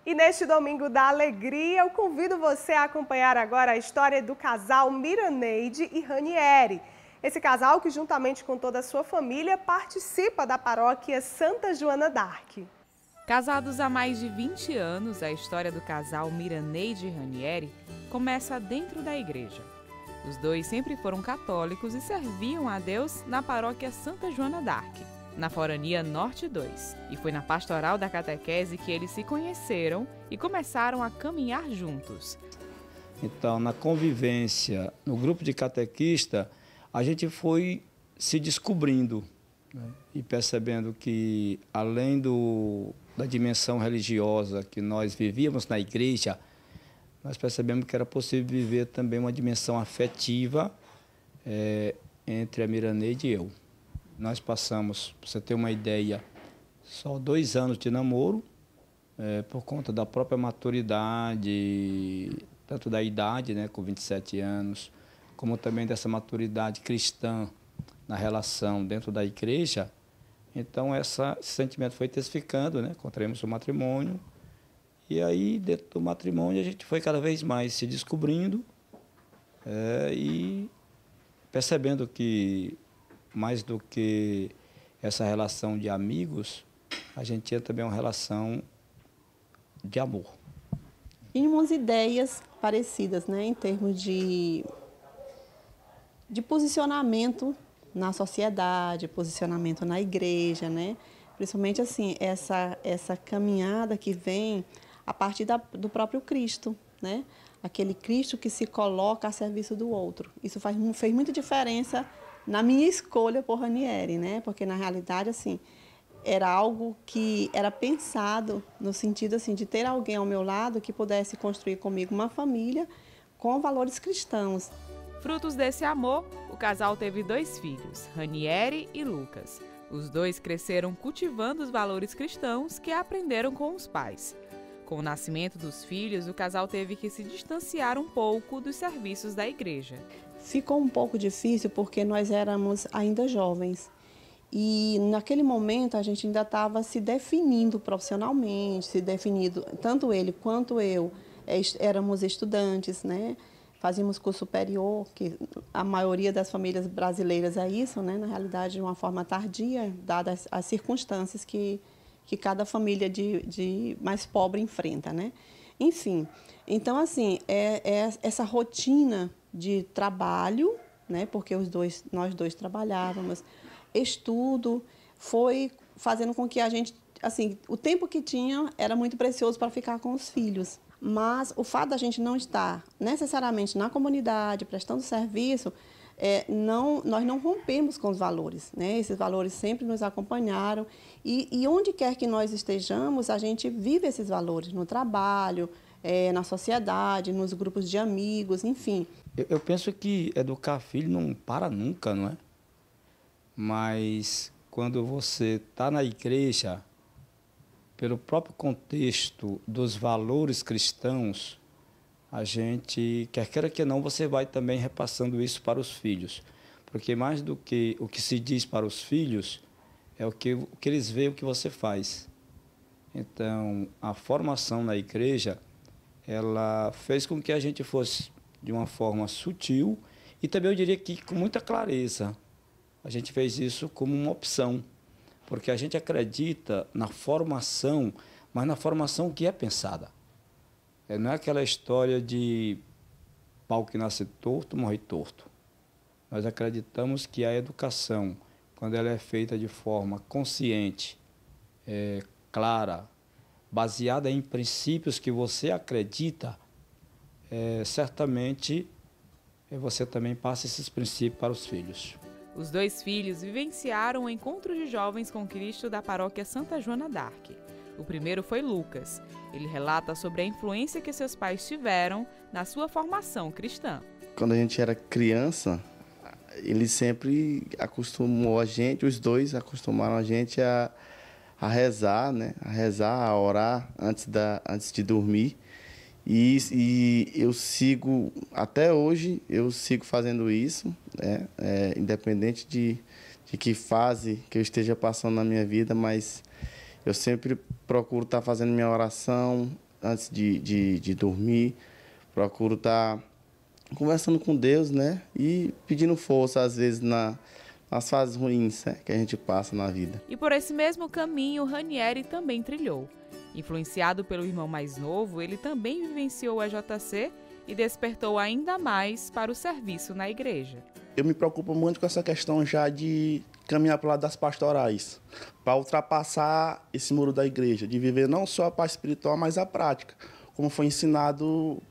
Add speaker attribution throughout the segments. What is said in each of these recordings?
Speaker 1: E neste domingo da alegria, eu convido você a acompanhar agora a história do casal Miraneide e Ranieri. Esse casal que, juntamente com toda a sua família, participa da paróquia Santa Joana d'Arc.
Speaker 2: Casados há mais de 20 anos, a história do casal Miraneide e Ranieri começa dentro da igreja. Os dois sempre foram católicos e serviam a Deus na paróquia Santa Joana d'Arc, na Forania Norte 2. E foi na pastoral da catequese que eles se conheceram e começaram a caminhar juntos.
Speaker 3: Então, na convivência, no grupo de catequista, a gente foi se descobrindo, né? E percebendo que, além da dimensão religiosa que nós vivíamos na igreja, nós percebemos que era possível viver também uma dimensão afetiva entre a Miraneide e eu. Nós passamos, para você ter uma ideia, só 2 anos de namoro, por conta da própria maturidade, tanto da idade, né, com 27 anos, como também dessa maturidade cristã na relação dentro da igreja. Então, esse sentimento foi intensificando, né? Contraímos o matrimônio. E aí, dentro do matrimônio, a gente foi cada vez mais se descobrindo e percebendo que, mais do que essa relação de amigos, a gente tinha também uma relação de amor.
Speaker 4: Tínhamos ideias parecidas, né, em termos de posicionamento na sociedade, posicionamento na igreja, né? Principalmente assim, essa caminhada que vem a partir do próprio Cristo, né? Aquele Cristo que se coloca a serviço do outro. Isso fez muita diferença na minha escolha por Ranieri, né? Porque na realidade assim, era algo que era pensado no sentido assim de ter alguém ao meu lado que pudesse construir comigo uma família com valores cristãos.
Speaker 2: Frutos desse amor, o casal teve 2 filhos, Ranieri e Lucas. Os dois cresceram cultivando os valores cristãos que aprenderam com os pais. Com o nascimento dos filhos, o casal teve que se distanciar um pouco dos serviços da igreja.
Speaker 4: Ficou um pouco difícil porque nós éramos ainda jovens. E naquele momento a gente ainda estava se definindo profissionalmente, se definindo, tanto ele quanto eu éramos estudantes, né? Fazíamos curso superior, que a maioria das famílias brasileiras é isso, né? Na realidade, de uma forma tardia, dadas as circunstâncias que cada família de mais pobre enfrenta, né? Enfim, então, assim, essa rotina de trabalho, né? Porque nós dois trabalhávamos, estudo, foi fazendo com que a gente, assim, o tempo que tinha era muito precioso para ficar com os filhos. Mas o fato da gente não estar necessariamente na comunidade, prestando serviço, nós não rompemos com os valores, né? Esses valores sempre nos acompanharam e onde quer que nós estejamos, a gente vive esses valores no trabalho, na sociedade, nos grupos de amigos, enfim.
Speaker 3: Eu penso que educar filho não para nunca, não é? Mas quando você está na igreja, pelo próprio contexto dos valores cristãos, a gente, quer queira que não, você vai também repassando isso para os filhos. Porque mais do que o que se diz para os filhos, é o que eles veem o que você faz. Então, a formação na igreja, ela fez com que a gente fosse de uma forma sutil e também eu diria que com muita clareza. A gente fez isso como uma opção. Porque a gente acredita na formação, mas na formação que é pensada. Não é aquela história de pau que nasce torto, morre torto. Nós acreditamos que a educação, quando ela é feita de forma consciente, clara, baseada em princípios que você acredita, certamente você também passa esses princípios para os filhos.
Speaker 2: Os 2 filhos vivenciaram o encontro de jovens com Cristo da paróquia Santa Joana d'Arc. O primeiro foi Lucas. Ele relata sobre a influência que seus pais tiveram na sua formação cristã.
Speaker 5: Quando a gente era criança, ele sempre acostumou a gente, os dois acostumaram a gente a rezar, né? A rezar, a orar antes de dormir. E eu sigo, até hoje, eu sigo fazendo isso, né? Independente de que fase que eu esteja passando na minha vida, mas eu sempre procuro estar fazendo minha oração, antes de dormir, procuro estar conversando com Deus, né? E pedindo força, às vezes, nas fases ruins, né, que a gente passa na vida.
Speaker 2: E por esse mesmo caminho, Ranieri também trilhou. Influenciado pelo irmão mais novo, ele também vivenciou a EJC e despertou ainda mais para o serviço na igreja.
Speaker 6: Eu me preocupo muito com essa questão já de caminhar para o lado das pastorais, para ultrapassar esse muro da igreja, de viver não só a parte espiritual, mas a prática, como foi ensinado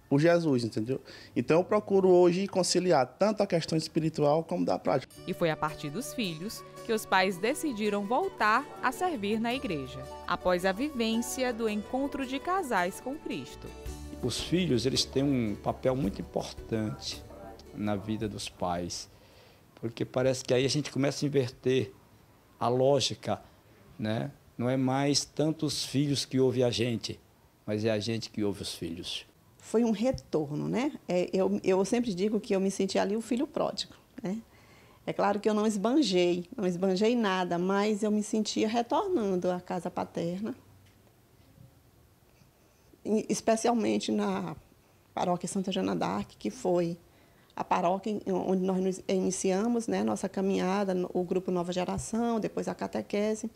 Speaker 6: por Jesus, entendeu? Então eu procuro hoje conciliar tanto a questão espiritual como da prática.
Speaker 2: E foi a partir dos filhos que os pais decidiram voltar a servir na igreja, após a vivência do encontro de casais com Cristo.
Speaker 3: Os filhos, eles têm um papel muito importante na vida dos pais, porque parece que aí a gente começa a inverter a lógica, né? Não é mais tanto os filhos que ouvem a gente, mas é a gente que ouve os filhos.
Speaker 4: Foi um retorno, né? Eu sempre digo que eu me senti ali o filho pródigo, né? É claro que eu não esbanjei nada, mas eu me sentia retornando à casa paterna, especialmente na paróquia Santa Joana d'Arc, que foi a paróquia onde nós iniciamos, né, nossa caminhada, o grupo Nova Geração, depois a catequese.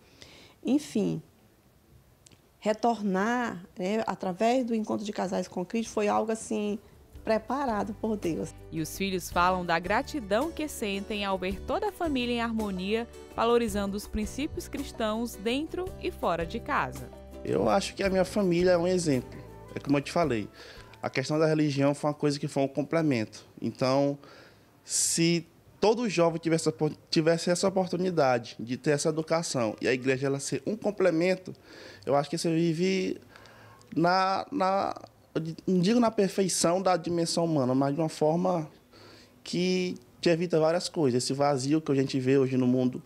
Speaker 4: Enfim, retornar, né, através do encontro de casais com Cristo foi algo assim preparado por Deus.
Speaker 2: E os filhos falam da gratidão que sentem ao ver toda a família em harmonia, valorizando os princípios cristãos dentro e fora de casa.
Speaker 6: Eu acho que a minha família é um exemplo. É como eu te falei, a questão da religião foi uma coisa que foi um complemento. Então, se todo jovem tivesse essa oportunidade de ter essa educação e a igreja ela ser um complemento, eu acho que você vive não digo na perfeição da dimensão humana, mas de uma forma que te evita várias coisas. Esse vazio que a gente vê hoje no mundo,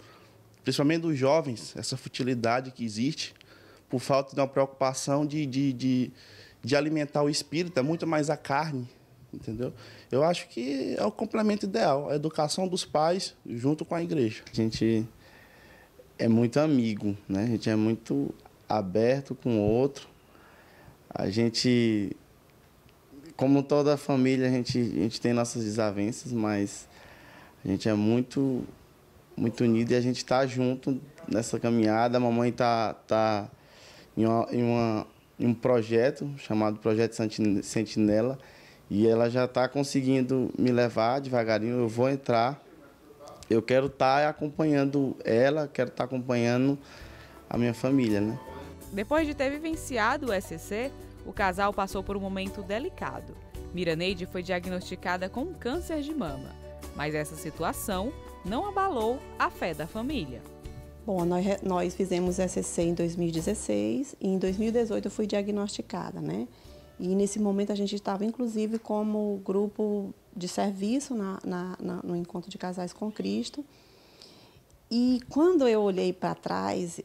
Speaker 6: principalmente dos jovens, essa futilidade que existe, por falta de uma preocupação de alimentar o espírito, é muito mais a carne, entendeu? Eu acho que é o complemento ideal, a educação dos pais junto com a igreja.
Speaker 5: A gente é muito amigo, né? A gente é muito aberto com o outro. A gente, como toda família, a gente tem nossas desavenças, mas a gente é muito unido e a gente está junto nessa caminhada. A mamãe está em um projeto chamado Projeto Sentinela e ela já está conseguindo me levar devagarinho. Eu vou entrar, eu quero estar acompanhando ela, quero estar acompanhando a minha família, né?
Speaker 2: Depois de ter vivenciado o ECC, o casal passou por um momento delicado. Miraneide foi diagnosticada com câncer de mama, mas essa situação não abalou a fé da família.
Speaker 4: Bom, nós fizemos ECC em 2016 e em 2018 eu fui diagnosticada, né? E nesse momento a gente estava, inclusive, como grupo de serviço no Encontro de Casais com Cristo. E quando eu olhei para trás,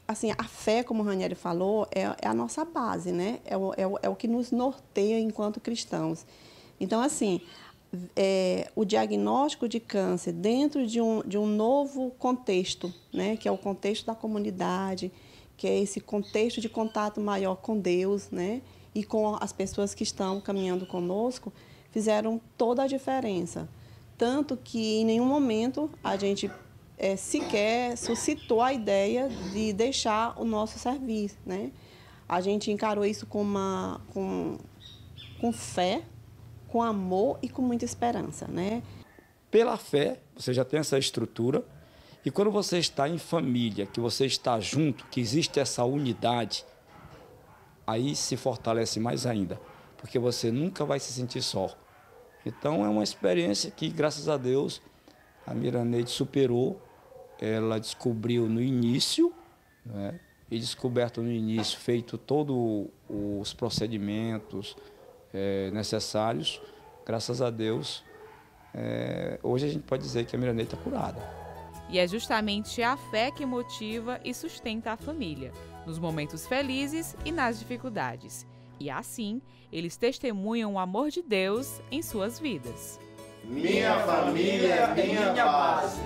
Speaker 4: assim, a fé, como o Ranieri falou, é a nossa base, né? É o que nos norteia enquanto cristãos. Então, assim, o diagnóstico de câncer dentro de um novo contexto, né? Que é o contexto da comunidade, que é esse contexto de contato maior com Deus, né? E com as pessoas que estão caminhando conosco, fizeram toda a diferença. Tanto que em nenhum momento a gente sequer suscitou a ideia de deixar o nosso serviço, né? A gente encarou isso com fé, com amor e com muita esperança, né?
Speaker 3: Pela fé, você já tem essa estrutura, e quando você está em família, que você está junto, que existe essa unidade, aí se fortalece mais ainda, porque você nunca vai se sentir só. Então é uma experiência que, graças a Deus, a Miraneide superou. Ela descobriu no início, né? E descoberto no início, feito todos os procedimentos necessários, graças a Deus, hoje a gente pode dizer que a Miraneide está curada.
Speaker 2: E é justamente a fé que motiva e sustenta a família, nos momentos felizes e nas dificuldades. E assim, eles testemunham o amor de Deus em suas vidas.
Speaker 7: Minha família é minha base.